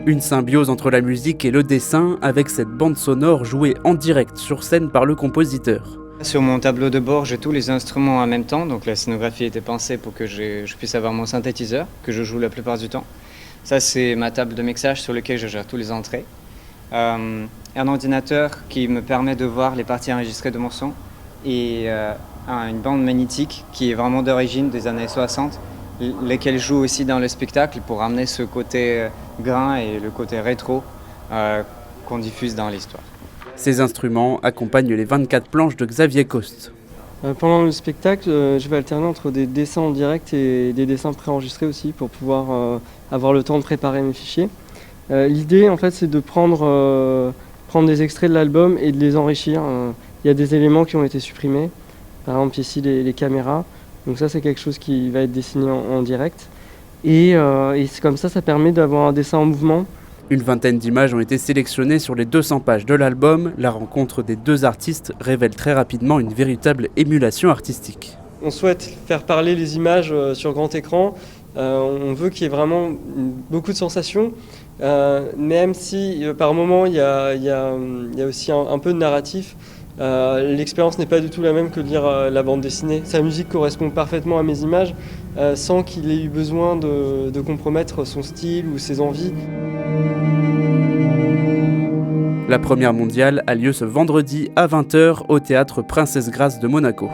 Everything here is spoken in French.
Une symbiose entre la musique et le dessin, avec cette bande sonore jouée en direct sur scène par le compositeur. Sur mon tableau de bord, j'ai tous les instruments en même temps, donc la scénographie était pensée pour que je puisse avoir mon synthétiseur, que je joue la plupart du temps. Ça, c'est ma table de mixage sur laquelle je gère tous les entrées. Un ordinateur qui me permet de voir les parties enregistrées de mon son et une bande magnétique qui est vraiment d'origine des années 60, lesquelles jouent aussi dans le spectacle pour amener ce côté grain et le côté rétro qu'on diffuse dans l'histoire. Ces instruments accompagnent les 24 planches de Xavier Coste. Pendant le spectacle, je vais alterner entre des dessins en direct et des dessins préenregistrés aussi pour pouvoir avoir le temps de préparer mes fichiers. L'idée, en fait, c'est de prendre des extraits de l'album et de les enrichir. Il y a des éléments qui ont été supprimés, par exemple ici les caméras. Donc ça, c'est quelque chose qui va être dessiné en direct. Et comme ça permet d'avoir un dessin en mouvement. Une vingtaine d'images ont été sélectionnées sur les 200 pages de l'album. La rencontre des deux artistes révèle très rapidement une véritable émulation artistique. On souhaite faire parler les images sur grand écran. On veut qu'il y ait vraiment beaucoup de sensations, même si par moments il y a aussi un peu de narratif. L'expérience n'est pas du tout la même que de lire la bande dessinée. Sa musique correspond parfaitement à mes images, sans qu'il ait eu besoin de compromettre son style ou ses envies. La première mondiale a lieu ce vendredi à 20h au théâtre Princesse Grace de Monaco.